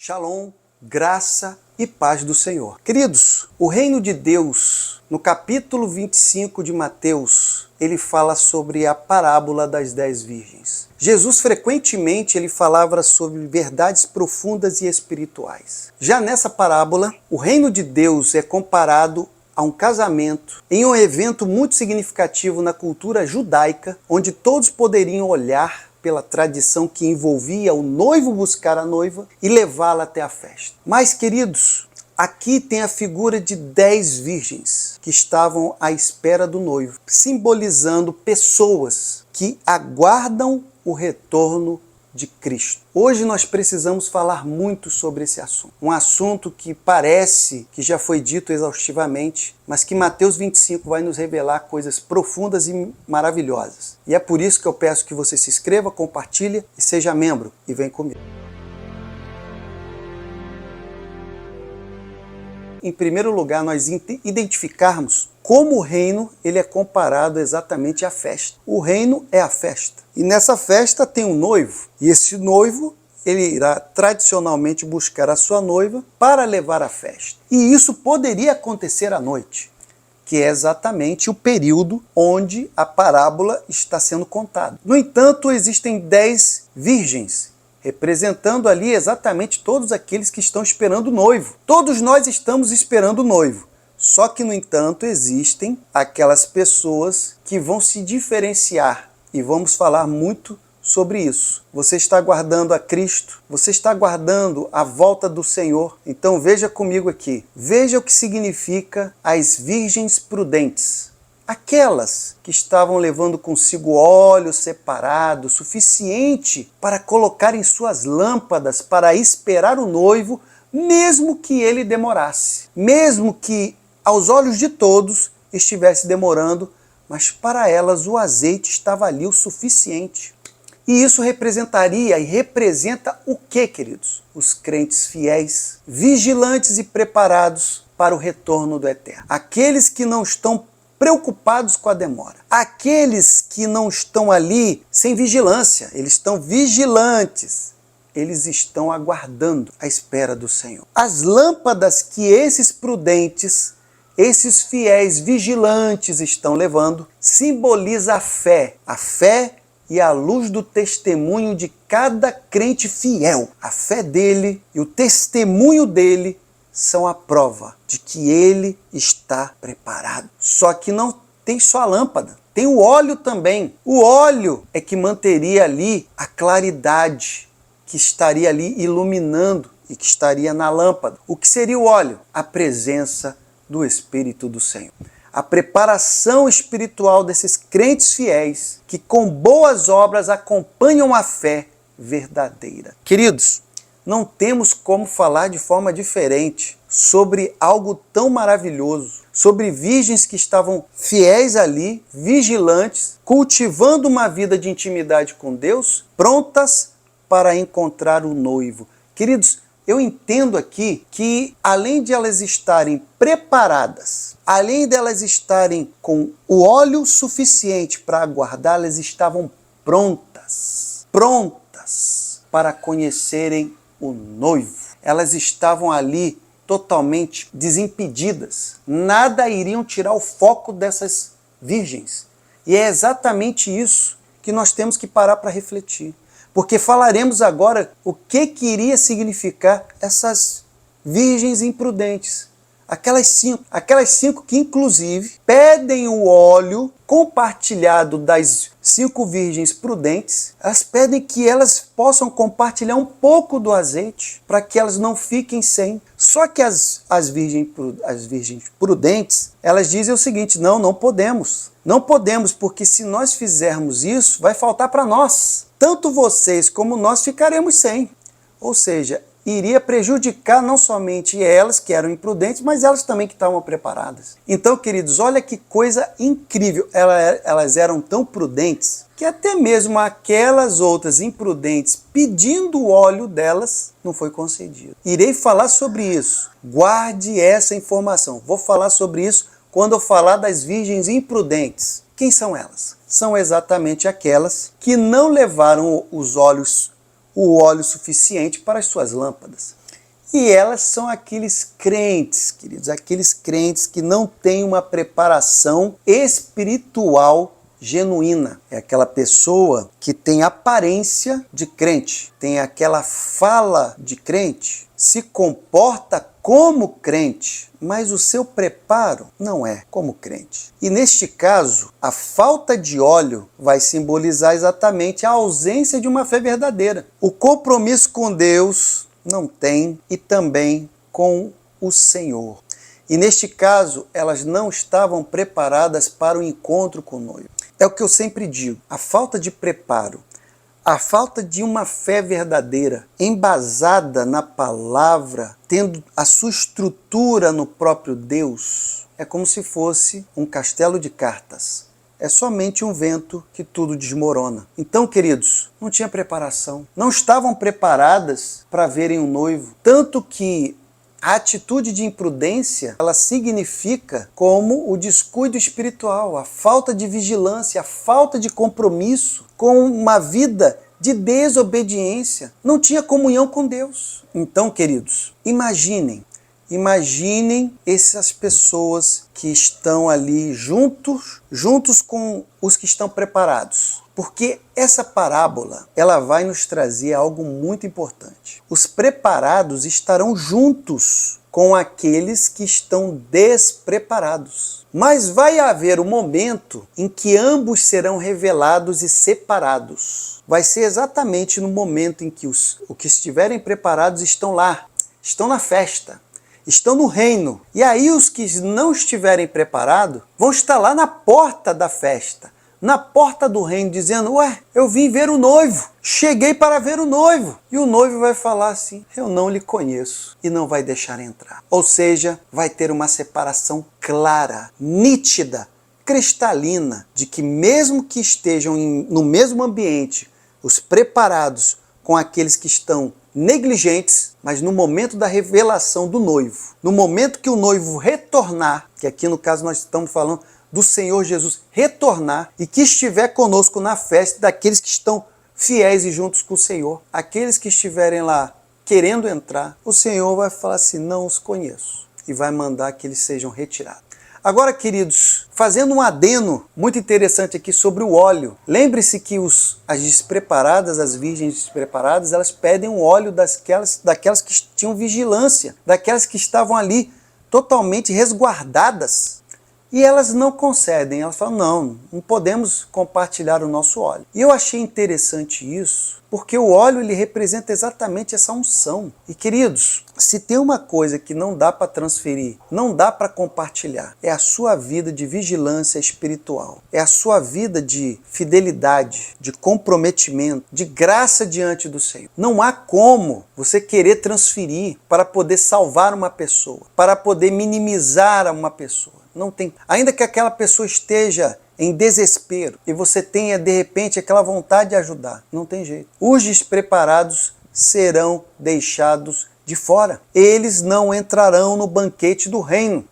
Shalom, graça e paz do Senhor. Queridos, o reino de Deus, no capítulo 25 de Mateus, ele fala sobre a parábola das 10 virgens. Jesus frequentemente ele falava sobre verdades profundas e espirituais. Já nessa parábola, o reino de Deus é comparado a um casamento, em um evento muito significativo na cultura judaica, onde todos poderiam olhar pela tradição que envolvia o noivo buscar a noiva e levá-la até a festa. Mas, queridos, aqui tem a figura de 10 virgens que estavam à espera do noivo, simbolizando pessoas que aguardam o retorno de Cristo. Hoje nós precisamos falar muito sobre esse assunto. Um assunto que parece que já foi dito exaustivamente, mas que Mateus 25 vai nos revelar coisas profundas e maravilhosas. E é por isso que eu peço que você se inscreva, compartilhe e seja membro. E vem comigo. Em primeiro lugar, nós identificarmos como o reino ele é comparado exatamente à festa. O reino é a festa. E nessa festa tem um noivo. E esse noivo ele irá tradicionalmente buscar a sua noiva para levar à festa. E isso poderia acontecer à noite, que é exatamente o período onde a parábola está sendo contada. No entanto, existem 10 virgens, representando ali exatamente todos aqueles que estão esperando o noivo. Todos nós estamos esperando o noivo. Só que, no entanto, existem aquelas pessoas que vão se diferenciar. E vamos falar muito sobre isso. Você está aguardando a Cristo? Você está aguardando a volta do Senhor? Então veja comigo aqui. Veja o que significa as virgens prudentes. Aquelas que estavam levando consigo óleo separado, suficiente para colocar em suas lâmpadas para esperar o noivo, mesmo que ele demorasse. Mesmo que aos olhos de todos estivesse demorando, mas para elas o azeite estava ali o suficiente. E isso representaria e representa o que, queridos? Os crentes fiéis, vigilantes e preparados para o retorno do Eterno. Aqueles que não estão preocupados com a demora. Aqueles que não estão ali sem vigilância, eles estão vigilantes. Eles estão aguardando a espera do Senhor. As lâmpadas que esses prudentes, esses fiéis vigilantes estão levando, simboliza a fé e a luz do testemunho de cada crente fiel. A fé dele e o testemunho dele são a prova de que ele está preparado. Só que não tem só a lâmpada, tem o óleo também. O óleo é que manteria ali a claridade, que estaria ali iluminando e que estaria na lâmpada. O que seria o óleo? A presença do Espírito do Senhor. A preparação espiritual desses crentes fiéis que com boas obras acompanham a fé verdadeira. Queridos, não temos como falar de forma diferente sobre algo tão maravilhoso, sobre virgens que estavam fiéis ali, vigilantes, cultivando uma vida de intimidade com Deus, prontas para encontrar o noivo. Queridos, eu entendo aqui que, além de elas estarem preparadas, além de elas estarem com o óleo suficiente para aguardar, elas estavam prontas para conhecerem o noivo. Elas estavam ali totalmente desimpedidas. Nada iriam tirar o foco dessas virgens. E é exatamente isso que nós temos que parar para refletir. Porque falaremos agora o que iria significar essas virgens imprudentes. Aquelas cinco que inclusive pedem o óleo compartilhado das 5 virgens prudentes. Elas pedem que elas possam compartilhar um pouco do azeite para que elas não fiquem sem. Só que as virgens prudentes, elas dizem o seguinte: não podemos. Não podemos, porque se nós fizermos isso, vai faltar para nós. Tanto vocês como nós ficaremos sem. Ou seja, iria prejudicar não somente elas, que eram imprudentes, mas elas também que estavam preparadas. Então, queridos, olha que coisa incrível. Elas eram tão prudentes que até mesmo aquelas outras imprudentes pedindo o óleo delas não foi concedido. Irei falar sobre isso. Guarde essa informação. Vou falar sobre isso quando eu falar das virgens imprudentes. Quem são elas? São exatamente aquelas que não levaram o óleo suficiente para as suas lâmpadas. E elas são aqueles crentes, queridos, aqueles crentes que não têm uma preparação espiritual genuína. É aquela pessoa que tem aparência de crente, tem aquela fala de crente, se comporta como crente, mas o seu preparo não é como crente. E neste caso, a falta de óleo vai simbolizar exatamente a ausência de uma fé verdadeira. O compromisso com Deus não tem e também com o Senhor. E neste caso, elas não estavam preparadas para o encontro com o noivo. É o que eu sempre digo, a falta de preparo, a falta de uma fé verdadeira, embasada na palavra, tendo a sua estrutura no próprio Deus, é como se fosse um castelo de cartas. É somente um vento que tudo desmorona. Então, queridos, não tinha preparação. Não estavam preparadas para verem um noivo. Tanto que a atitude de imprudência, ela significa como o descuido espiritual, a falta de vigilância, a falta de compromisso com uma vida de desobediência. Não tinha comunhão com Deus. Então, queridos, imaginem essas pessoas que estão ali juntos com os que estão preparados. Porque essa parábola, ela vai nos trazer algo muito importante. Os preparados estarão juntos com aqueles que estão despreparados. Mas vai haver um momento em que ambos serão revelados e separados. Vai ser exatamente no momento em que os que estiverem preparados estão lá, estão na festa, estão no reino. E aí os que não estiverem preparados vão estar lá na porta da festa, na porta do reino, dizendo: ué, eu vim ver o noivo, cheguei para ver o noivo. E o noivo vai falar assim: eu não lhe conheço, e não vai deixar entrar. Ou seja, vai ter uma separação clara, nítida, cristalina, de que mesmo que estejam no mesmo ambiente, os preparados com aqueles que estão negligentes, mas no momento da revelação do noivo, no momento que o noivo retornar, que aqui no caso nós estamos falando do Senhor Jesus retornar, e que estiver conosco na festa, daqueles que estão fiéis e juntos com o Senhor, aqueles que estiverem lá querendo entrar, o Senhor vai falar assim: não os conheço, e vai mandar que eles sejam retirados. Agora, queridos, fazendo um adeno muito interessante aqui sobre o óleo. Lembre-se que as despreparadas, as virgens despreparadas, elas pedem o óleo daquelas que tinham vigilância, daquelas que estavam ali totalmente resguardadas. E elas não concedem, elas falam: não podemos compartilhar o nosso óleo. E eu achei interessante isso, porque o óleo ele representa exatamente essa unção. E queridos, se tem uma coisa que não dá para transferir, não dá para compartilhar, é a sua vida de vigilância espiritual, é a sua vida de fidelidade, de comprometimento, de graça diante do Senhor. Não há como você querer transferir para poder salvar uma pessoa, para poder minimizar uma pessoa. Não tem. Ainda que aquela pessoa esteja em desespero e você tenha de repente aquela vontade de ajudar, não tem jeito. Os despreparados serão deixados de fora. Eles não entrarão no banquete do reino.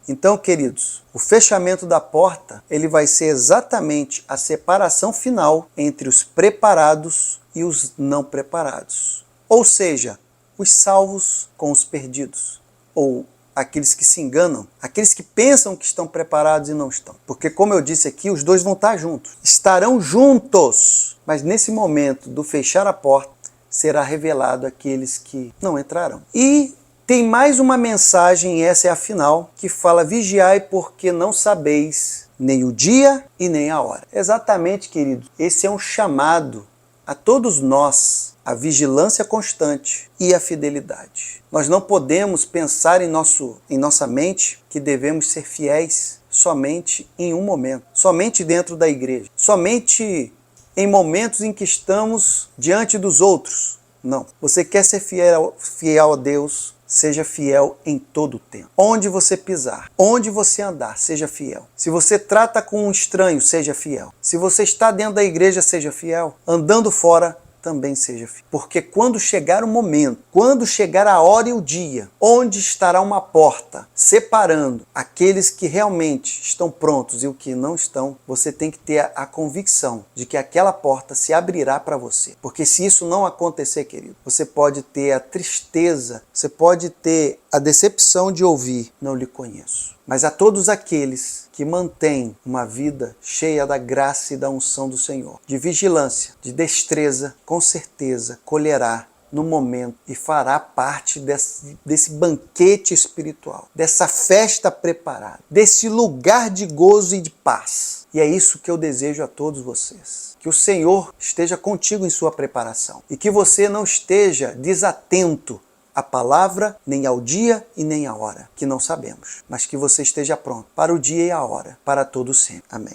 Então, queridos, o fechamento da porta, ele vai ser exatamente a separação final entre os preparados e os não preparados. Ou seja, os salvos com os perdidos, ou aqueles que se enganam, aqueles que pensam que estão preparados e não estão. Porque, como eu disse aqui, os dois vão estar juntos. Estarão juntos. Mas nesse momento do fechar a porta, será revelado aqueles que não entrarão. E tem mais uma mensagem, essa é a final, que fala: vigiai porque não sabeis nem o dia e nem a hora. Exatamente, querido. Esse é um chamado a todos nós, a vigilância constante e a fidelidade. Nós não podemos pensar em nossa mente que devemos ser fiéis somente em um momento, somente dentro da igreja, somente em momentos em que estamos diante dos outros. Não. Você quer ser fiel a Deus, seja fiel em todo o tempo. Onde você pisar, onde você andar, seja fiel. Se você trata com um estranho, seja fiel. Se você está dentro da igreja, seja fiel. Andando fora, também seja fiel. Porque quando chegar o momento, quando chegar a hora e o dia, onde estará uma porta separando aqueles que realmente estão prontos e o que não estão, você tem que ter a convicção de que aquela porta se abrirá para você. Porque se isso não acontecer, querido, você pode ter a tristeza, você pode ter a decepção de ouvir: não lhe conheço. Mas a todos aqueles que mantêm uma vida cheia da graça e da unção do Senhor, de vigilância, de destreza, com certeza colherá no momento e fará parte desse banquete espiritual, dessa festa preparada, desse lugar de gozo e de paz. E é isso que eu desejo a todos vocês. Que o Senhor esteja contigo em sua preparação e que você não esteja desatento à palavra, nem ao dia e nem à hora, que não sabemos, mas que você esteja pronto para o dia e a hora, para todo sempre. Amém.